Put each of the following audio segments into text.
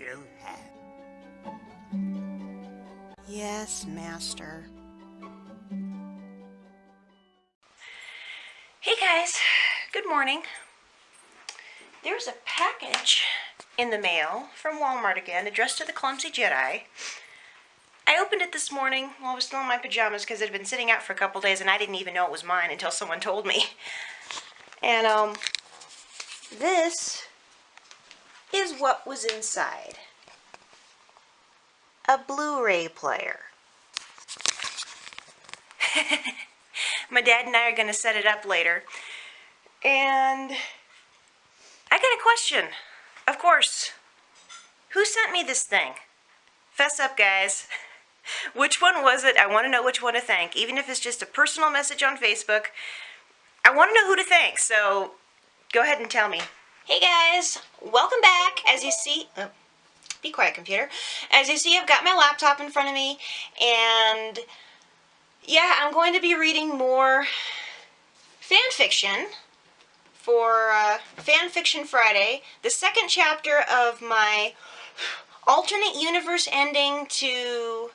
still have. Yes, Master. Hey guys, good morning. There's a package in the mail from Walmart again, addressed to the Clumsy Jedi. I opened it this morning while I was still in my pajamas because it had been sitting out for a couple days and I didn't even know it was mine until someone told me. And this is what was inside. A Blu-ray player. My dad and I are going to set it up later. And I got a question. Of course. Who sent me this thing? Fess up, guys. Which one was it? I want to know which one to thank. Even if it's just a personal message on Facebook, I want to know who to thank. So go ahead and tell me. Hey guys, welcome back. As you see, be quiet, computer. As you see, I've got my laptop in front of me, and yeah, I'm going to be reading more fan fiction for Fan Fiction Friday, the second chapter of my alternate universe ending to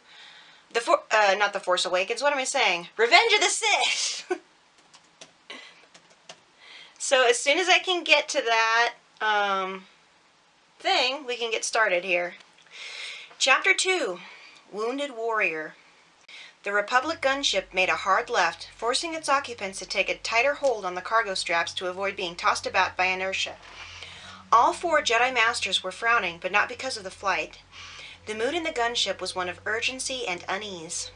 not The Force Awakens, what am I saying? Revenge of the Sith! So as soon as I can get to that thing, we can get started here. Chapter 2, Wounded Warrior. The Republic gunship made a hard left, forcing its occupants to take a tighter hold on the cargo straps to avoid being tossed about by inertia. All 4 Jedi Masters were frowning, but not because of the flight. The mood in the gunship was one of urgency and unease.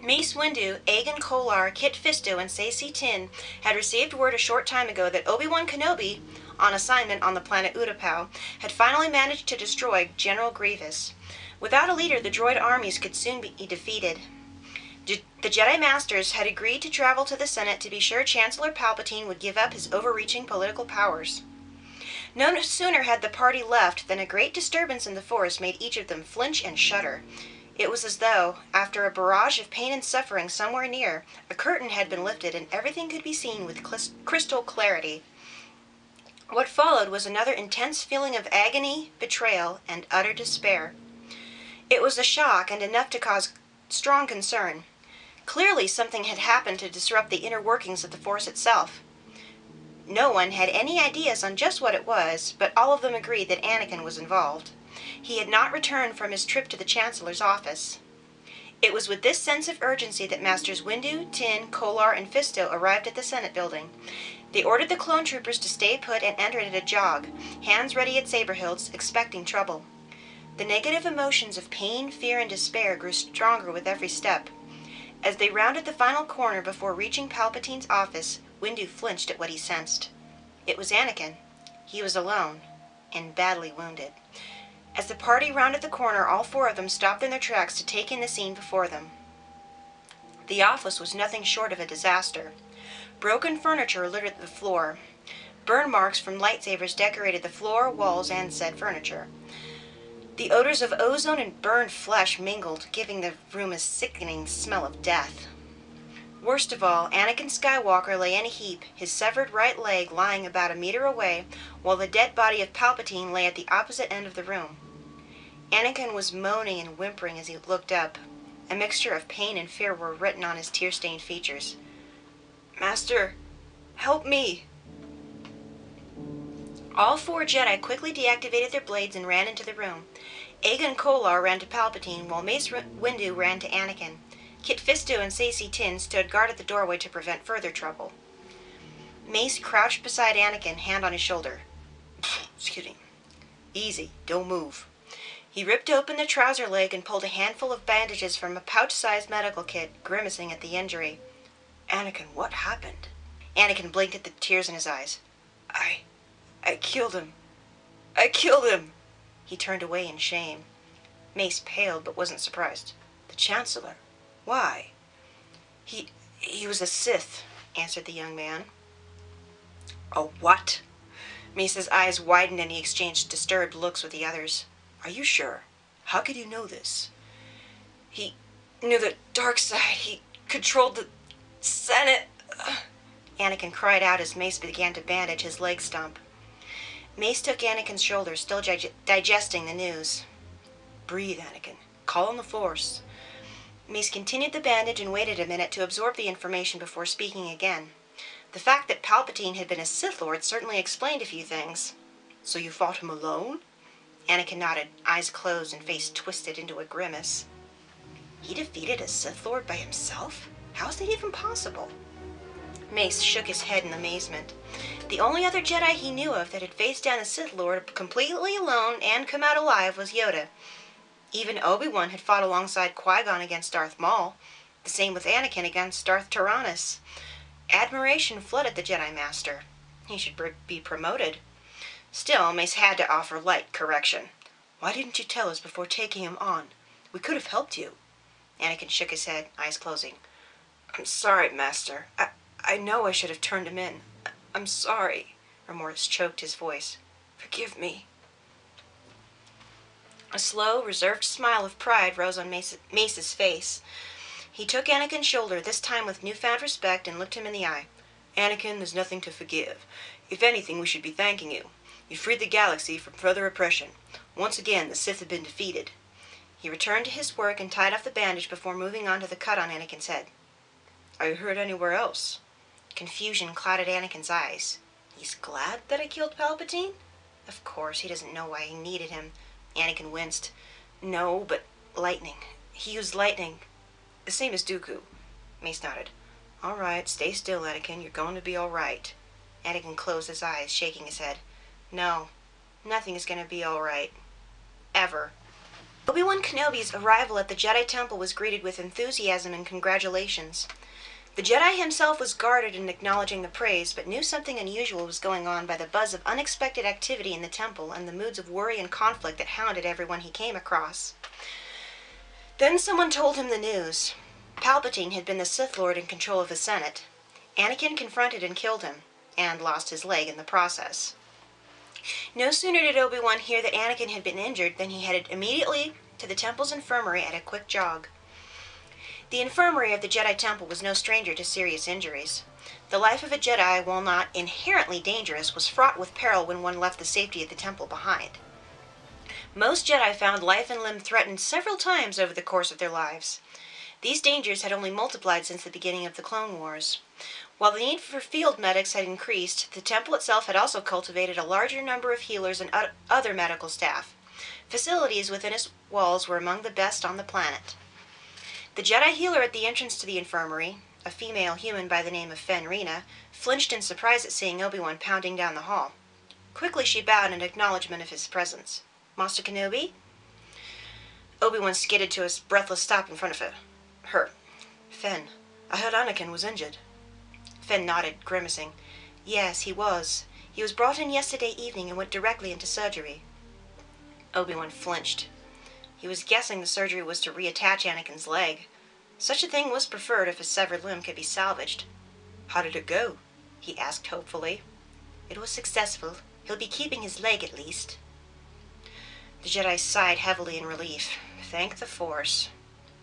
Mace Windu, Aegon Kolar, Kit Fisto, and Saesee Tiin had received word a short time ago that Obi-Wan Kenobi, on assignment on the planet Utapau, had finally managed to destroy General Grievous. Without a leader, the droid armies could soon be defeated. The Jedi Masters had agreed to travel to the Senate to be sure Chancellor Palpatine would give up his overreaching political powers. No sooner had the party left than a great disturbance in the Force made each of them flinch and shudder. It was as though, after a barrage of pain and suffering somewhere near, a curtain had been lifted and everything could be seen with crystal clarity. What followed was another intense feeling of agony, betrayal, and utter despair. It was a shock and enough to cause strong concern. Clearly something had happened to disrupt the inner workings of the Force itself. No one had any ideas on just what it was, but all of them agreed that Anakin was involved. He had not returned from his trip to the Chancellor's office. It was with this sense of urgency that Masters Windu, Tin, Kolar, and Fisto arrived at the Senate building. They ordered the clone troopers to stay put and entered at a jog, hands ready at saber hilts, expecting trouble. The negative emotions of pain, fear, and despair grew stronger with every step. As they rounded the final corner before reaching Palpatine's office, Windu flinched at what he sensed. It was Anakin. He was alone, and badly wounded. As the party rounded the corner, all 4 of them stopped in their tracks to take in the scene before them. The office was nothing short of a disaster. Broken furniture littered the floor. Burn marks from lightsabers decorated the floor, walls, and said furniture. The odors of ozone and burned flesh mingled, giving the room a sickening smell of death. Worst of all, Anakin Skywalker lay in a heap, his severed right leg lying about a meter away, while the dead body of Palpatine lay at the opposite end of the room. Anakin was moaning and whimpering as he looked up. A mixture of pain and fear were written on his tear-stained features. "Master, help me!" All 4 Jedi quickly deactivated their blades and ran into the room. Aegon Kolar ran to Palpatine, while Mace Windu ran to Anakin. Kit Fisto and Saesee Tiin stood guard at the doorway to prevent further trouble. Mace crouched beside Anakin, hand on his shoulder. Excuse me. "Easy, don't move." He ripped open the trouser leg and pulled a handful of bandages from a pouch-sized medical kit, grimacing at the injury. "Anakin, what happened?" Anakin blinked at the tears in his eyes. I killed him. I killed him." He turned away in shame. Mace paled but wasn't surprised. "The Chancellor? Why?" He was a Sith," answered the young man. "A what?" Mace's eyes widened and he exchanged disturbed looks with the others. "Are you sure? How could you know this?" "He knew the dark side. He controlled the Senate." Anakin cried out as Mace began to bandage his leg stump. Mace took Anakin's shoulder, still digesting the news. Breathe, Anakin. Call on the Force. Mace continued the bandage and waited a minute to absorb the information before speaking again. The fact that Palpatine had been a Sith Lord certainly explained a few things. So you fought him alone? Anakin nodded, eyes closed and face twisted into a grimace. He defeated a Sith Lord by himself? How is that even possible? Mace shook his head in amazement. The only other Jedi he knew of that had faced down a Sith Lord completely alone and come out alive was Yoda. Even Obi-Wan had fought alongside Qui-Gon against Darth Maul. The same with Anakin against Darth Tyrannus. Admiration flooded the Jedi Master. He should be promoted. Still, Mace had to offer light correction. Why didn't you tell us before taking him on? We could have helped you. Anakin shook his head, eyes closing. I'm sorry, Master. I know I should have turned him in. I'm sorry. Remorse choked his voice. Forgive me. A slow, reserved smile of pride rose on Mace's face. He took Anakin's shoulder, this time with newfound respect, and looked him in the eye. Anakin, there's nothing to forgive. If anything, we should be thanking you. You freed the galaxy from further oppression. Once again, the Sith have been defeated. He returned to his work and tied off the bandage before moving on to the cut on Anakin's head. Are you hurt anywhere else? Confusion clouded Anakin's eyes. He's glad that I killed Palpatine? Of course, he doesn't know why he needed him. Anakin winced. No, but lightning. He used lightning. The same as Dooku. Mace nodded. All right, stay still, Anakin. You're going to be all right. Anakin closed his eyes, shaking his head. No, nothing is going to be all right. Ever. Obi-Wan Kenobi's arrival at the Jedi Temple was greeted with enthusiasm and congratulations. The Jedi himself was guarded in acknowledging the praise, but knew something unusual was going on by the buzz of unexpected activity in the temple and the moods of worry and conflict that hounded everyone he came across. Then someone told him the news. Palpatine had been the Sith Lord in control of the Senate. Anakin confronted and killed him, and lost his leg in the process. No sooner did Obi-Wan hear that Anakin had been injured than he headed immediately to the temple's infirmary at a quick jog. The infirmary of the Jedi Temple was no stranger to serious injuries. The life of a Jedi, while not inherently dangerous, was fraught with peril when one left the safety of the temple behind. Most Jedi found life and limb threatened several times over the course of their lives. These dangers had only multiplied since the beginning of the Clone Wars. While the need for field medics had increased, the temple itself had also cultivated a larger number of healers and other medical staff. Facilities within its walls were among the best on the planet. The Jedi healer at the entrance to the infirmary, a female human by the name of Fenrina, flinched in surprise at seeing Obi-Wan pounding down the hall. Quickly she bowed in acknowledgement of his presence. Master Kenobi? Obi-Wan skidded to a breathless stop in front of her. Fen, I heard Anakin was injured. Fen nodded, grimacing. Yes, he was. He was brought in yesterday evening and went directly into surgery. Obi-Wan flinched. He was guessing the surgery was to reattach Anakin's leg. Such a thing was preferred if a severed limb could be salvaged. How did it go? He asked hopefully. It was successful. He'll be keeping his leg at least. The Jedi sighed heavily in relief. Thank the Force.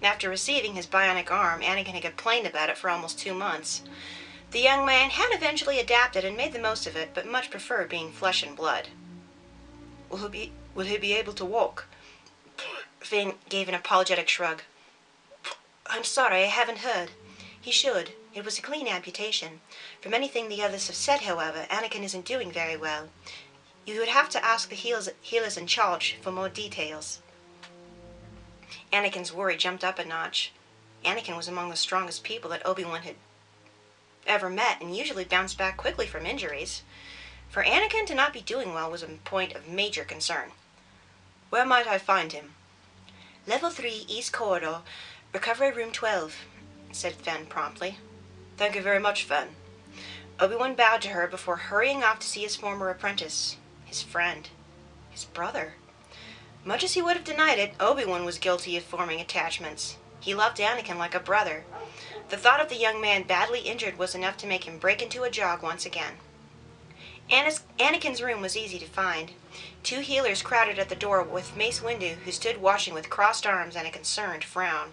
After receiving his bionic arm, Anakin had complained about it for almost 2 months. The young man had eventually adapted and made the most of it, but much preferred being flesh and blood. Will he be able to walk? Finn gave an apologetic shrug. I'm sorry, I haven't heard. He should. It was a clean amputation. From anything the others have said, however, Anakin isn't doing very well. You would have to ask the healers in charge for more details. Anakin's worry jumped up a notch. Anakin was among the strongest people that Obi-Wan had ever met and usually bounced back quickly from injuries. For Anakin to not be doing well was a point of major concern. Where might I find him? Level 3, East Corridor, Recovery Room 12, said Fen promptly. Thank you very much, Fen. Obi-Wan bowed to her before hurrying off to see his former apprentice, his friend, his brother. Much as he would have denied it, Obi-Wan was guilty of forming attachments. He loved Anakin like a brother. The thought of the young man badly injured was enough to make him break into a jog once again. Anakin's room was easy to find. 2 healers crowded at the door with Mace Windu, who stood watching with crossed arms and a concerned frown.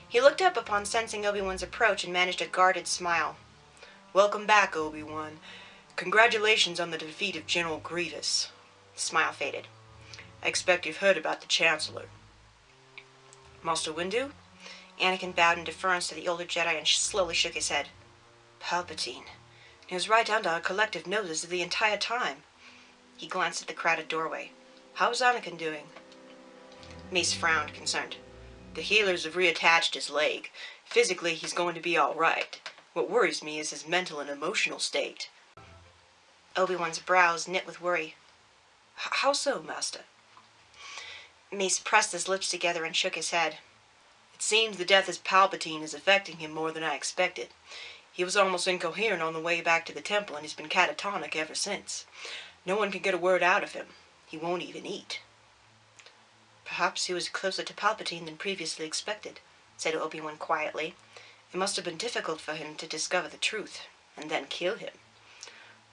He looked up upon sensing Obi-Wan's approach and managed a guarded smile. Welcome back, Obi-Wan. Congratulations on the defeat of General Grievous. The smile faded. "I expect you've heard about the Chancellor." "Master Windu?" Anakin bowed in deference to the older Jedi and slowly shook his head. "Palpatine. He was right under our collective noses the entire time." He glanced at the crowded doorway. "How's Anakin doing?" Mace frowned, concerned. "The healers have reattached his leg. Physically, he's going to be all right. What worries me is his mental and emotional state." Obi-Wan's brows knit with worry. "How so, Master?" Mace pressed his lips together and shook his head. "It seems the death of Palpatine is affecting him more than I expected. He was almost incoherent on the way back to the temple, and he's been catatonic ever since. No one can get a word out of him. He won't even eat." "Perhaps he was closer to Palpatine than previously expected," said Obi-Wan quietly. "It must have been difficult for him to discover the truth, and then kill him."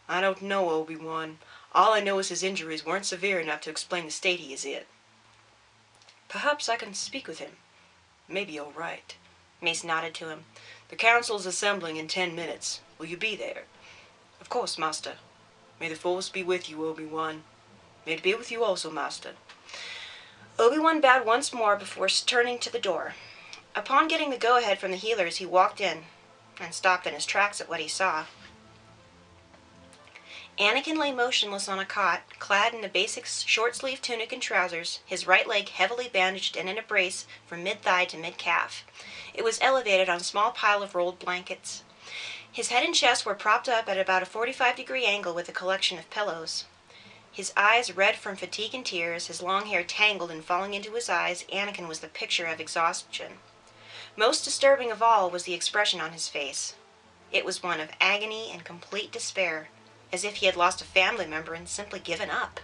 "I don't know, Obi-Wan. All I know is his injuries weren't severe enough to explain the state he is in." "Perhaps I can speak with him. Maybe you're right." Mace nodded to him. "The council is assembling in 10 minutes. Will you be there?" "Of course, Master." "May the Force be with you, Obi-Wan." "May it be with you also, Master." Obi-Wan bowed once more before turning to the door. Upon getting the go-ahead from the healers, he walked in and stopped in his tracks at what he saw. Anakin lay motionless on a cot, clad in a basic short-sleeved tunic and trousers, his right leg heavily bandaged and in a brace from mid-thigh to mid-calf. It was elevated on a small pile of rolled blankets. His head and chest were propped up at about a 45-degree angle with a collection of pillows. His eyes red from fatigue and tears, his long hair tangled and falling into his eyes, Anakin was the picture of exhaustion. Most disturbing of all was the expression on his face. It was one of agony and complete despair, as if he had lost a family member and simply given up.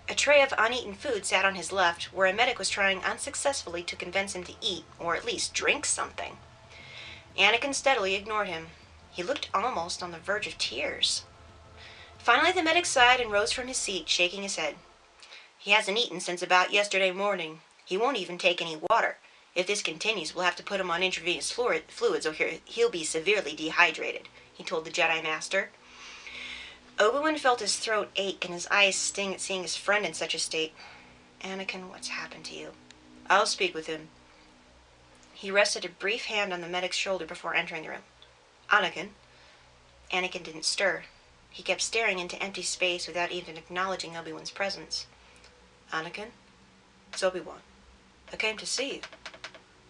A tray of uneaten food sat on his left, where a medic was trying unsuccessfully to convince him to eat, or at least drink something. Anakin steadily ignored him. He looked almost on the verge of tears. Finally the medic sighed and rose from his seat, shaking his head. "He hasn't eaten since about yesterday morning. He won't even take any water. If this continues, we'll have to put him on intravenous fluids or he'll be severely dehydrated," he told the Jedi Master. Obi-Wan felt his throat ache and his eyes sting at seeing his friend in such a state. "Anakin, what's happened to you?" "I'll speak with him." He rested a brief hand on the medic's shoulder before entering the room. "Anakin." Anakin didn't stir. He kept staring into empty space without even acknowledging Obi-Wan's presence. "Anakin, it's Obi-Wan. I came to see you."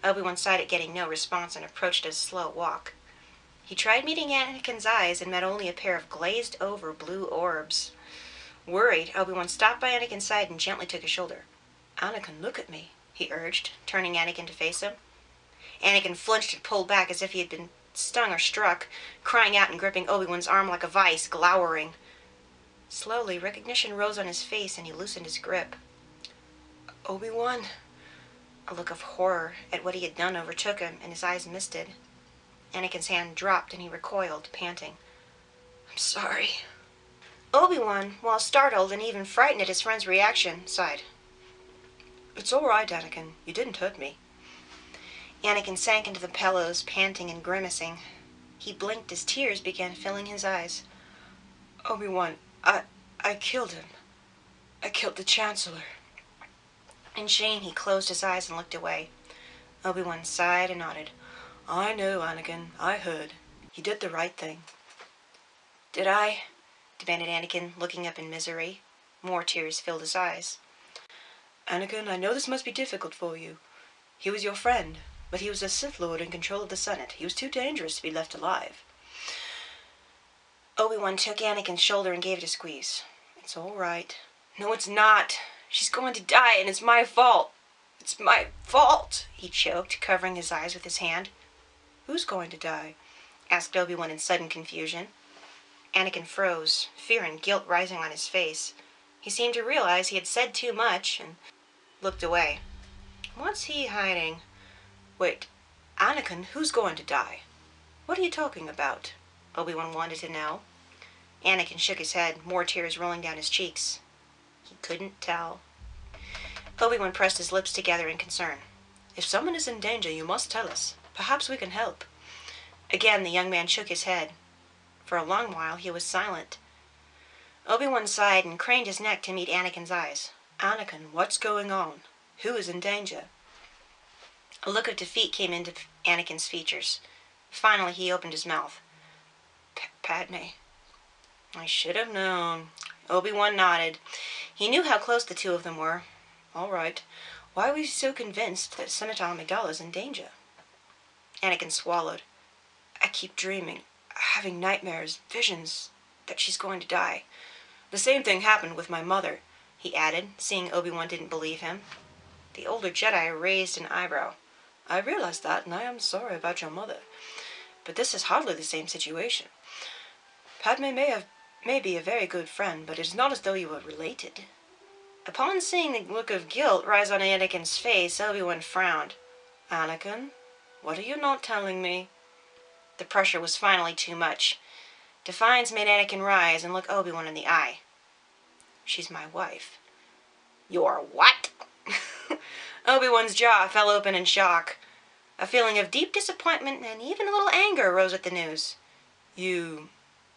Obi-Wan sighed at getting no response and approached at a slow walk. He tried meeting Anakin's eyes and met only a pair of glazed-over blue orbs. Worried, Obi-Wan stopped by Anakin's side and gently took his shoulder. "Anakin, look at me," he urged, turning Anakin to face him. Anakin flinched and pulled back as if he had been stung or struck, crying out and gripping Obi-Wan's arm like a vice, glowering. Slowly, recognition rose on his face and he loosened his grip. "Obi-Wan?" A look of horror at what he had done overtook him, and his eyes misted. Anakin's hand dropped and he recoiled, panting. "I'm sorry." Obi-Wan, while startled and even frightened at his friend's reaction, sighed. "It's all right, Anakin. You didn't hurt me." Anakin sank into the pillows, panting and grimacing. He blinked as tears began filling his eyes. "Obi-Wan, I killed him. I killed the Chancellor." In shame, he closed his eyes and looked away. Obi-Wan sighed and nodded. "I know, Anakin. I heard. You did the right thing." "Did I?" demanded Anakin, looking up in misery. More tears filled his eyes. "Anakin, I know this must be difficult for you. He was your friend, but he was a Sith Lord in control of the Senate. He was too dangerous to be left alive." Obi-Wan took Anakin's shoulder and gave it a squeeze. "It's all right." "No, it's not. She's going to die, and it's my fault. It's my fault," he choked, covering his eyes with his hand. "Who's going to die?" asked Obi-Wan in sudden confusion. Anakin froze, fear and guilt rising on his face. He seemed to realize he had said too much, and looked away. What's he hiding? "Wait, Anakin, who's going to die? What are you talking about?" Obi-Wan wanted to know. Anakin shook his head, more tears rolling down his cheeks. He couldn't tell. Obi-Wan pressed his lips together in concern. "If someone is in danger, you must tell us. Perhaps we can help." Again the young man shook his head. For a long while he was silent. Obi-Wan sighed and craned his neck to meet Anakin's eyes. "Anakin, what's going on? Who is in danger?" A look of defeat came into Anakin's features. Finally, he opened his mouth. "Padme." "I should have known." Obi-Wan nodded. He knew how close the two of them were. "All right. Why are we so convinced that Senator Amidala's in danger?" Anakin swallowed. "I keep dreaming, having nightmares, visions, that she's going to die. The same thing happened with my mother," he added, seeing Obi-Wan didn't believe him. The older Jedi raised an eyebrow. "I realize that, and I am sorry about your mother. But this is hardly the same situation. Padme may be a very good friend, but it is not as though you were related." Upon seeing the look of guilt rise on Anakin's face, Obi-Wan frowned. "Anakin, what are you not telling me?" The pressure was finally too much. Defiance made Anakin rise and look Obi-Wan in the eye. "She's my wife." "Your what?" Obi-Wan's jaw fell open in shock. A feeling of deep disappointment and even a little anger rose at the news. "You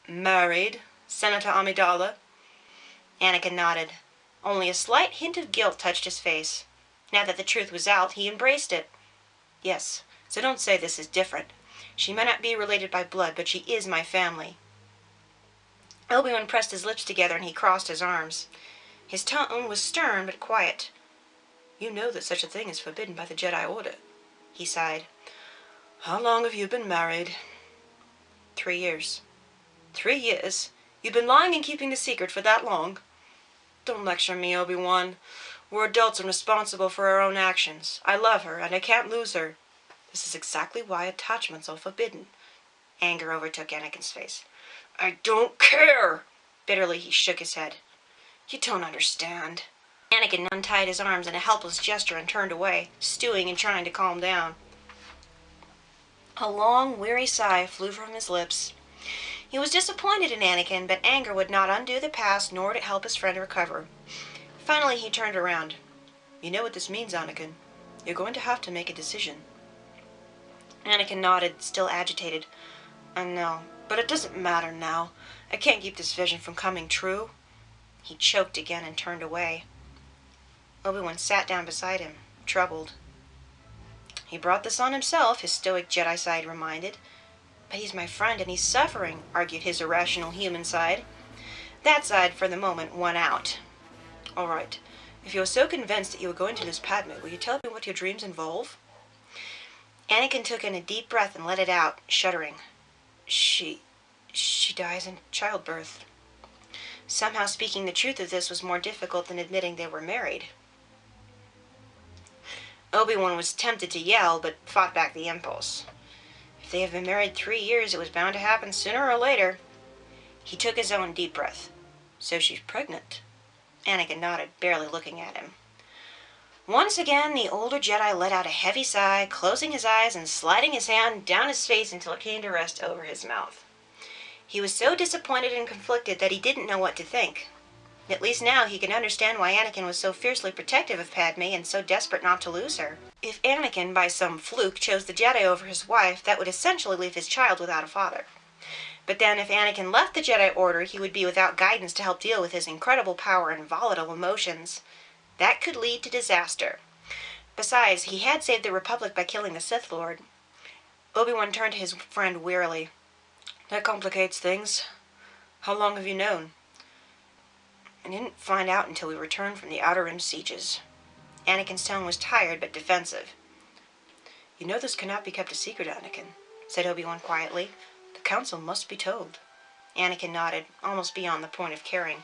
married Senator Amidala?" Anakin nodded. Only a slight hint of guilt touched his face. Now that the truth was out, he embraced it. "Yes, so don't say this is different. She may not be related by blood, but she is my family." Obi-Wan pressed his lips together and he crossed his arms. His tone was stern but quiet. "You know that such a thing is forbidden by the Jedi Order," he sighed. "How long have you been married?" 3 years. 3 years? You've been lying and keeping the secret for that long? Don't lecture me, Obi-Wan. We're adults and responsible for our own actions. I love her, and I can't lose her. This is exactly why attachments are forbidden." Anger overtook Anakin's face. "I don't care!" Bitterly, he shook his head. "You don't understand." Anakin untied his arms in a helpless gesture and turned away, stewing and trying to calm down. A long, weary sigh flew from his lips. He was disappointed in Anakin, but anger would not undo the past, nor would it help his friend recover. Finally, he turned around. "You know what this means, Anakin. You're going to have to make a decision." Anakin nodded, still agitated. "I know, but it doesn't matter now. I can't keep this vision from coming true." He choked again and turned away. Obi-Wan sat down beside him, troubled. "He brought this on himself," his stoic Jedi side reminded. "But he's my friend and he's suffering," argued his irrational human side. That side, for the moment, won out. "All right. If you're so convinced that you are going to lose Padme, will you tell me what your dreams involve?" Anakin took in a deep breath and let it out, shuddering. She dies in childbirth." Somehow speaking the truth of this was more difficult than admitting they were married. Obi-Wan was tempted to yell, but fought back the impulse. If they have been married 3 years, it was bound to happen sooner or later. He took his own deep breath. "So she's pregnant." Anakin nodded, barely looking at him. Once again, the older Jedi let out a heavy sigh, closing his eyes and sliding his hand down his face until it came to rest over his mouth. He was so disappointed and conflicted that he didn't know what to think. At least now he could understand why Anakin was so fiercely protective of Padme and so desperate not to lose her. If Anakin, by some fluke, chose the Jedi over his wife, that would essentially leave his child without a father. But then if Anakin left the Jedi Order, he would be without guidance to help deal with his incredible power and volatile emotions. That could lead to disaster. Besides, he had saved the Republic by killing the Sith Lord. Obi-Wan turned to his friend wearily. "That complicates things. How long have you known?" "I didn't find out until we returned from the Outer Rim sieges." Anakin's tone was tired but defensive. "You know this cannot be kept a secret, Anakin," said Obi-Wan quietly. "The Council must be told." Anakin nodded, almost beyond the point of caring.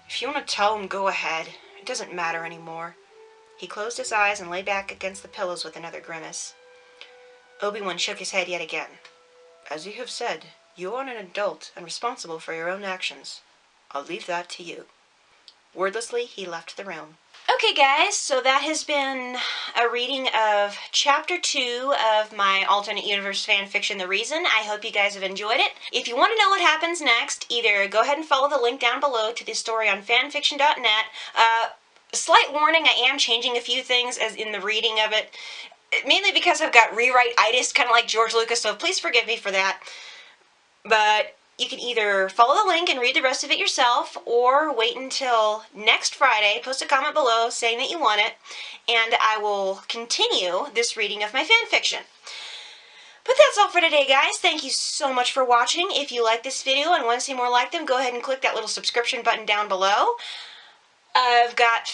"If you want to tell them, go ahead. It doesn't matter anymore." He closed his eyes and lay back against the pillows with another grimace. Obi-Wan shook his head yet again. "As you have said, you are an adult and responsible for your own actions. I'll leave that to you." Wordlessly, he left the room. Okay, guys, so that has been a reading of Chapter 2 of my alternate universe fanfiction, The Reason. I hope you guys have enjoyed it. If you want to know what happens next, either go ahead and follow the link down below to the story on fanfiction.net. Slight warning, I am changing a few things as in the reading of it, mainly because I've got rewrite-itis, kind of like George Lucas, so please forgive me for that. But you can either follow the link and read the rest of it yourself, or wait until next Friday, post a comment below saying that you want it, and I will continue this reading of my fan fiction. But that's all for today, guys. Thank you so much for watching. If you like this video and want to see more like them, go ahead and click that little subscription button down below. I've got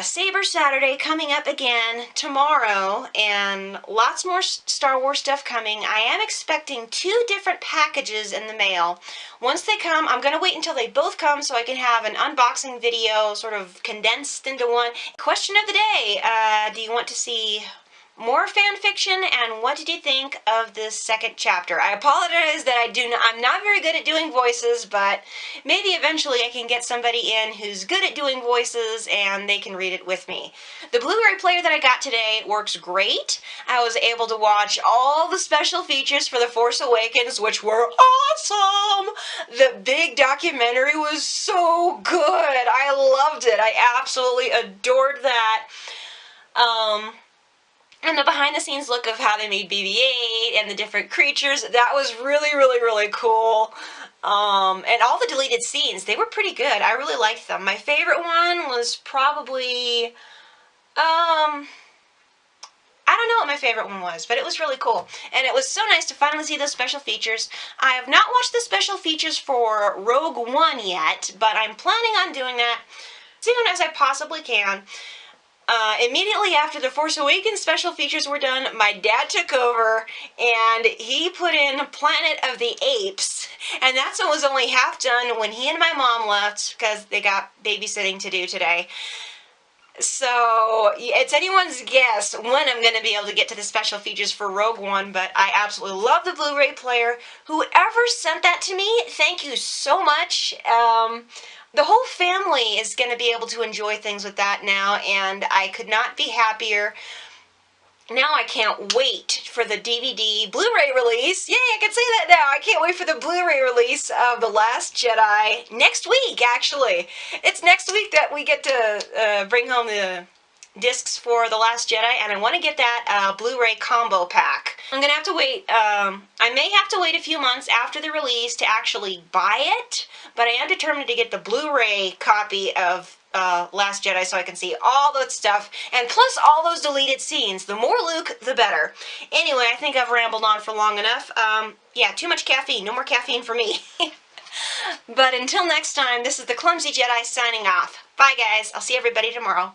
Saber Saturday coming up again tomorrow, and lots more Star Wars stuff coming. I am expecting 2 different packages in the mail. Once they come, I'm going to wait until they both come so I can have an unboxing video sort of condensed into one. Question of the day, do you want to see more fan fiction, and what did you think of this second chapter? I apologize that I'm not very good at doing voices, but maybe eventually I can get somebody in who's good at doing voices and they can read it with me. The Blu-ray player that I got today works great. I was able to watch all the special features for The Force Awakens, which were awesome! The big documentary was so good! I loved it. I absolutely adored that. And the behind-the-scenes look of how they made BB-8 and the different creatures, that was really cool. And all the deleted scenes, they were pretty good. I really liked them. My favorite one was probably, I don't know what my favorite one was, but it was really cool. And it was so nice to finally see those special features. I have not watched the special features for Rogue One yet, but I'm planning on doing that as soon as I possibly can. Immediately after The Force Awakens special features were done, my dad took over and he put in Planet of the Apes, and that one was only half done when he and my mom left because they got babysitting to do today. So it's anyone's guess when I'm going to be able to get to the special features for Rogue One, but I absolutely love the Blu-ray player. Whoever sent that to me, thank you so much. The whole family is going to be able to enjoy things with that now, and I could not be happier. Now I can't wait for the DVD Blu-ray release. Yay, I can say that now. I can't wait for the Blu-ray release of The Last Jedi next week, actually. It's next week that we get to bring home the discs for The Last Jedi, and I want to get that Blu-ray combo pack. I'm going to have to wait, I may have to wait a few months after the release to actually buy it, but I am determined to get the Blu-ray copy of Last Jedi so I can see all that stuff, and plus all those deleted scenes. The more Luke, the better. Anyway, I think I've rambled on for long enough. Yeah, too much caffeine. No more caffeine for me. But until next time, this is the Clumsy Jedi signing off. Bye, guys. I'll see everybody tomorrow.